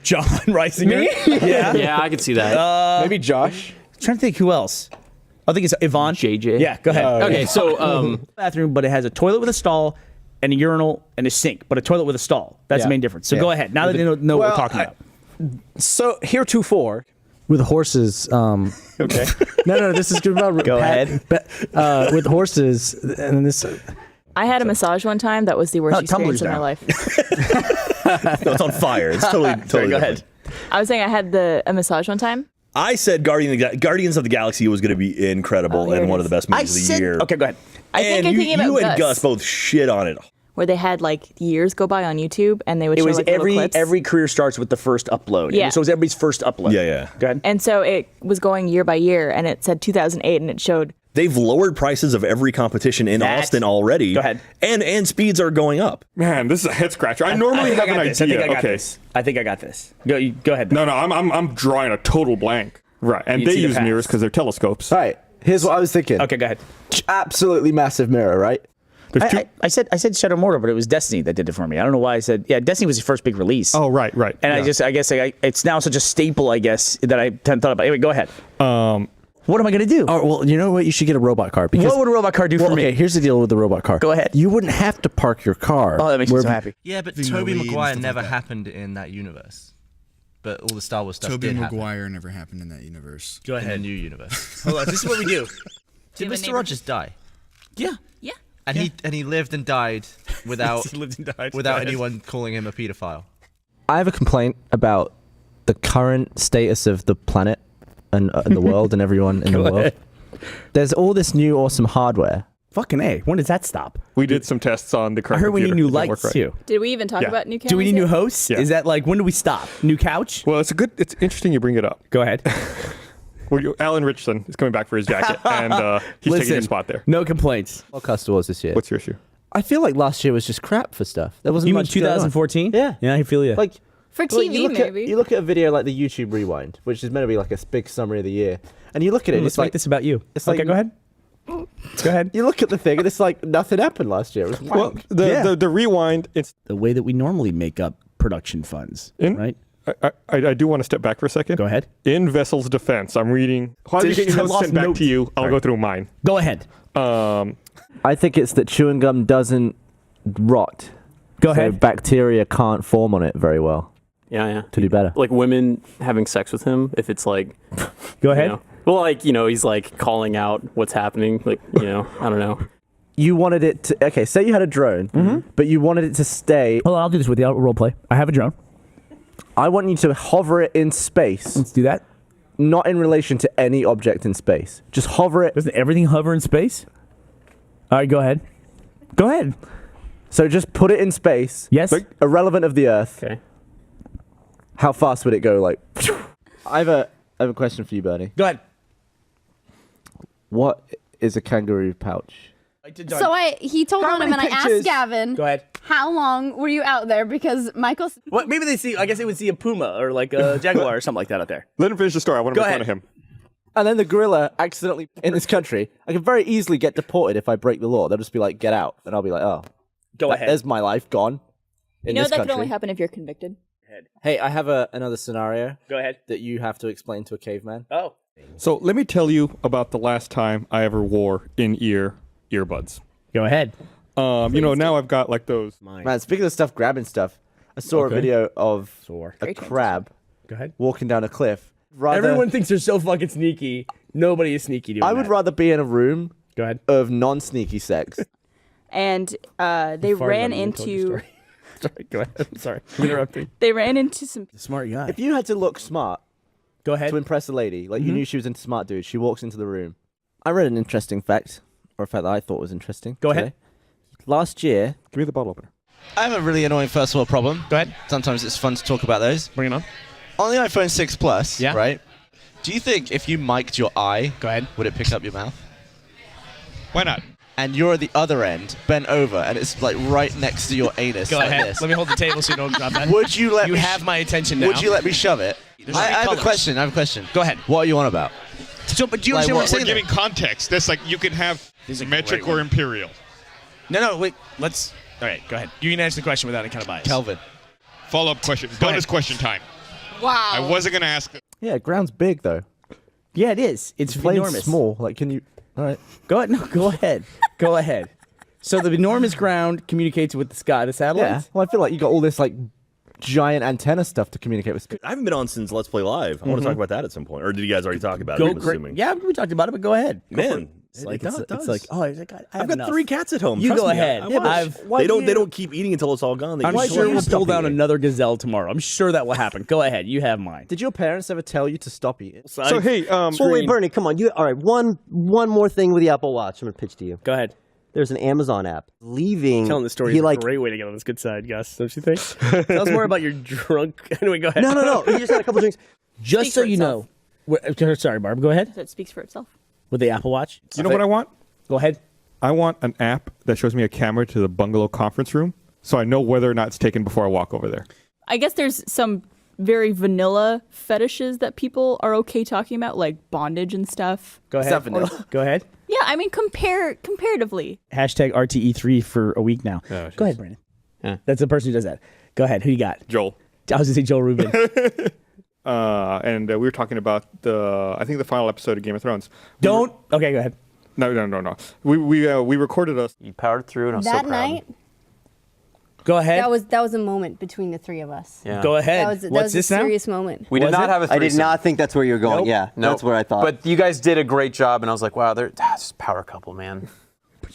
John Reisinger. Me? Yeah. Yeah, I can see that. Maybe Josh. I'm trying to think who else. I think it's Yvonne. JJ. Yeah, go ahead. Okay, so Bathroom, but it has a toilet with a stall and a urinal and a sink, but a toilet with a stall. That's the main difference. So go ahead. Now that they know what we're talking about. So heretofore, With horses, okay. no, this is good about Go ahead. But, with horses, and this, I had a massage one time. That was the worst experience tumblers of my down. life. No, it's on fire. It's totally Sorry, go different. ahead. I was saying I had a massage one time. I said Guardians of the Galaxy was going to be incredible here and it one of is. the best movies of the year. Okay, go ahead. I think And I'm thinking you about and Gus both shit on it. where they had like years go by on YouTube and they would It show was like little clips. every career starts with the first upload. Yeah. So it was everybody's first upload. Yeah. Go ahead. And so it was going year by year, and it said 2008, and it showed. They've lowered prices of every competition in Austin already. Go ahead. And speeds are going up. Man, this is a head scratcher. I normally have an idea. I think I got Okay. this. I think I got this. Go ahead. No, I'm drawing a total blank. Right, and You they see the use past. mirrors because they're telescopes. all right. Here's what I was thinking. Okay, go ahead. Absolutely massive mirror, right? I said Shadow Mortal, but it was Destiny that did it for me. I don't know why I said Destiny was the first big release. Oh, right. And yeah. I guess it's now such a staple, I guess, that I hadn't thought about. Anyway, go ahead. What am I gonna do? Oh, well, you know what? You should get a robot car. Because, What would a robot car do for me? Okay, here's the deal with the robot car. Go ahead. You wouldn't have to park your car. Oh, that makes me so happy. Yeah, but Being Tobey the lead and Maguire stuff never like that. happened in that universe. But all the Star Wars stuff Tobey did happen Maguire never happened in that universe. Go in the ahead. new universe. Hold on. This is what we do. Did Mr. Rogers die? Yeah. And he lived and died without He lived and died. without Go ahead. anyone calling him a pedophile. I have a complaint about the current status of the planet and the world and everyone in the world. There's all this new awesome hardware. Fucking A. When does that stop? We did some tests on the I current heard we need computer. new It didn't lights work right. too. Did we even talk Yeah. about new cameras? Do we need new yet? hosts? Yeah. Is that like when do we stop? New couch? Well, it's interesting you bring it up. Go ahead. Alan Richardson is coming back for his jacket, and he's taking your spot there. No complaints. Podcast was this year. What's your issue? I feel like last year was just crap for stuff. There wasn't You mean much going on. 2014? Yeah. Yeah, I feel you. Like For like, TV, you look maybe. At, you look at a video like the YouTube Rewind, which is meant to be like a big summary of the year, and you look at it, and Let's it's make like this about you. it's Okay, like- go ahead. Go ahead. you look at the thing, and it's like nothing happened last year. It was Well, wank. the rewind. It's The way that we normally make up production funds, right? I do want to step back for a second. Go ahead. In Vessel's defense, I'm reading. How do you get your I notes lost sent back notes. to you? I'll Sorry. go through mine. Go ahead. I think it's that chewing gum doesn't rot. Go so ahead. bacteria can't form on it very well yeah. to do better. Like women having sex with him, if it's like, Go you ahead. know, well, like, you know, he's like calling out what's happening. Like, you know, I don't know. You wanted it to okay. Say you had a drone, but you wanted it to stay. Hold on, I'll do this with you. I'll role play. I have a drone. I want you to hover it in space, Let's do that. not in relation to any object in space. Just hover it. Doesn't everything hover in space? All right, go ahead. Go ahead. So just put it in space. Yes. Irrelevant of the Earth. Okay. How fast would it go? Like, I have a question for you, Bernie. Go ahead. What is a kangaroo pouch? So he told How on him, many and I pictures? asked Gavin, Go ahead. how long were you out there? Because Michael. What? Maybe they see. I guess they would see a puma or like a jaguar or something like that out there. Let him finish the story. I want to Go make fun ahead. of him. And then the gorilla accidentally in this country. I could very easily get deported if I break the law. They'll just be like, "Get out," and I'll be like, "Oh, Go ahead. There's my life gone." You In know this that country. could only happen if you're convicted. Hey, I have another scenario Go ahead. that you have to explain to a caveman. Oh. So let me tell you about the last time I ever wore earbuds. Go ahead. You know, now I've got like those. Man, speaking of stuff, grabbing stuff, I saw a Okay. video of a Great crab Go ahead. walking down a cliff. Rather, Everyone thinks they're so fucking sneaky. Nobody is sneaky doing I would that. rather be in a room Go ahead. of non-sneaky sex. And they ran into Sorry. Go ahead. I'm sorry. I'm interrupting. they ran into some. Smart guy. If you had to look smart Go ahead. to impress a lady, like you knew she was into smart dudes, she walks into the room. I read an interesting fact, or a fact that I thought was interesting. Go today. ahead. Last year, Give me the bottle opener. I have a really annoying first world problem. Go ahead. Sometimes it's fun to talk about those. Bring it on. On the iPhone 6 Plus, Yeah. right? Do you think if you mic'd your eye, Go ahead. would it pick up your mouth? Why not? And you're at the other end, bent over, and it's like right next to your anus. Go like ahead. this. Let me hold the table so you don't drop that. Would you let You me? have my attention now. Would you let me shove it? There's I three have colors. a question. I have a question. Go ahead. What are you on about? So, but do you Like, understand what I'm what- saying? We're giving context. That's like you can have This is a metric great or one. imperial. No, wait. Let's. All right, go ahead. You can answer the question without any kind of bias. Kelvin. Follow-up question. Go Bonus ahead. question time. Wow. I wasn't gonna ask. Yeah, ground's big though. Yeah, it is. It's Plane's enormous. small. Like, can you? All right. Go ahead. No, go ahead. Go ahead. So the enormous ground communicates with the sky, the Yeah. satellites. Well, I feel like you got all this like giant antenna stuff to communicate with. I haven't been on since Let's Play Live. I want to talk about that at some point. Or did you guys already talk about Go it? I'm great. assuming. Yeah, we talked about it, but go ahead. Man, It's like it's does. like oh, it's like, I've got 3 cats at home. You Trust go me, ahead. Why They don't keep eating until it's all gone. They I'm usually sure we'll stop pull down eating. another gazelle tomorrow. I'm sure that will happen. Go ahead. You have mine. Did your parents ever tell you to stop eating? So hey, Well, wait, Bernie, come on. All right, one more thing with the Apple Watch. I'm gonna pitch to you. Go ahead. There's an Amazon app leaving. Telling the story he is like a great way to get on this good side, Gus. Don't you think? Tell us more about your drunk. Anyway, go ahead. no. He just had a couple drinks. Just Speak so for you know. Sorry, Barb. Go ahead. That speaks for itself. With the Apple Watch. you know what I want? Go ahead. I want an app that shows me a camera to the bungalow conference room, so I know whether or not it's taken before I walk over there. I guess there's some very vanilla fetishes that people are okay talking about, like bondage and stuff. Go ahead. Go ahead. Yeah, I mean, comparatively. Hashtag RTE3 for a week now. Oh, Go ahead, Brandon. That's the person who does that. Go ahead. Who you got? Joel. I was going to say Joel Rubin. And we were talking about I think the final episode of Game of Thrones. Don't. Okay, go ahead. No. We recorded us. You powered through, and I was That so proud. night, Go ahead. that was a moment between the 3 of us. Yeah. Go ahead. That What's was this a now? serious moment. We did Was not it? have a I threesome. did not think that's where you were going. Nope. Yeah, that's where I thought. But you guys did a great job, and I was like, wow, they're just power couple, man.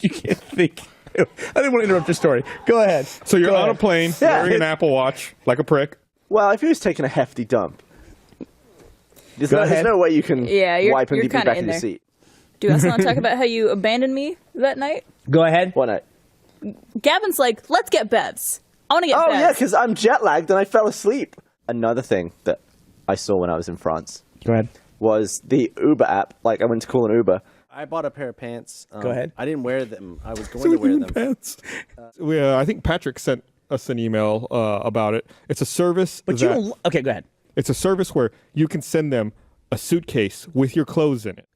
You can't think. I didn't want to interrupt your story. Go ahead. So you're Go on ahead. a plane, wearing an Apple Watch, like a prick. Well, if he was taking a hefty dump, there's Go no, there's ahead. no way you can Yeah, you're- wipe him you're deeply kinda back in in your there. seat. Do you also want to talk about how you abandoned me that night? Go ahead. What night? Gavin's like, let's get bevs. I want to get Oh bevs. yeah, because I'm jet lagged and I fell asleep. Another thing that I saw when I was in France Go ahead. was the Uber app. Like I went to call an Uber. I bought a pair of pants. Go ahead. I didn't wear them. I was going to wear them. Pants. I think Patrick sent us an email about it. It's a service. But you don't. Okay, go ahead. It's a service where you can send them a suitcase with your clothes in it.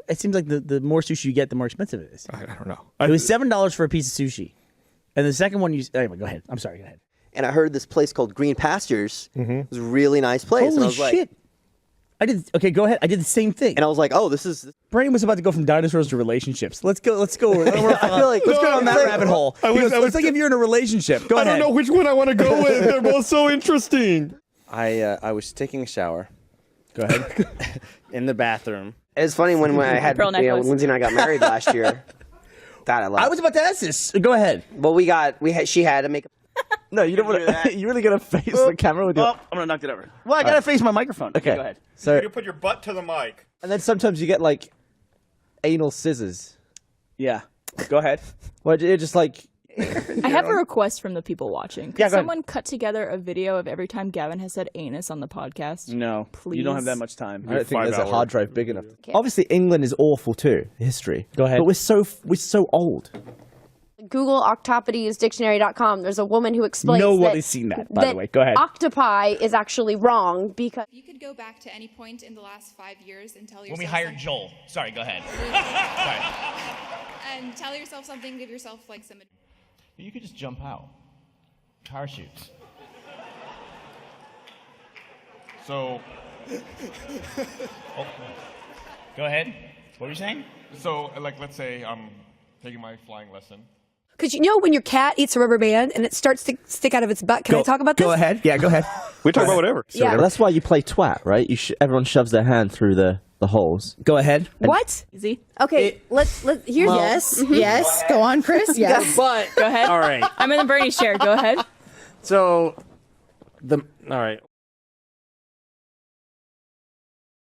It seems like the more sushi you get, the more expensive it is. I don't know. It was $7 for a piece of sushi, and the second one you. Anyway, go ahead. I'm sorry. Go ahead. And I heard this place called Green Pastures. It was a really nice place. and I Holy was shit! I did. Okay, go ahead. I did the same thing. And I was like, oh, this is. Brandon was about to go from dinosaurs to relationships. Let's go. Let's go. I feel like Let's go down that rabbit hole. I He was- goes, I was- it's like if you're in a relationship. Go I ahead. don't know which one I want to go with. They're both so interesting. I was taking a shower. Go ahead. In the bathroom. It's funny when I had Pearl necklace. Lindsay and I got married last year. That I love. I was about to ask this. Go ahead. Well, she had to make. No, you don't want to. You really gonna face the camera with your. I'm gonna knock it over. Well, I gotta face my microphone. Okay. Go ahead. So You put your butt to the mic. and then sometimes you get like anal scissors. Yeah. Go ahead. Well, you're just like. I have a request from the people watching. Could Yeah, go ahead. someone cut together a video of every time Gavin has said anus on the podcast? No, you don't have Please. that much time. I don't think 5 there's a hour. hard drive big enough. Obviously, England is awful too. History. Go ahead. But we're so old. Google octopody'sdictionary.com. There's a woman who explains Nobody's seen that, by the way. Go ahead. Octopi is actually wrong because You could go back to any point in the last 5 years and tell yourself When we hired something- Joel. Sorry. Go ahead. and tell yourself something, give yourself like some You could just jump out. Parachutes. So. Go ahead. What were you saying? So, like, let's say I'm taking my flying lesson. because you know when your cat eats a rubber band and it starts to stick out of its butt. Can I talk about this? Go ahead. Yeah. Go ahead. We talk about whatever. Yeah. That's why you play twat, right? Everyone shoves their hand through the holes. Go ahead. What? Easy. Okay, let's here's Yes. Go on, Chris. Yes. But go ahead. All right. I'm in the Bernie chair. Go ahead. So, all right.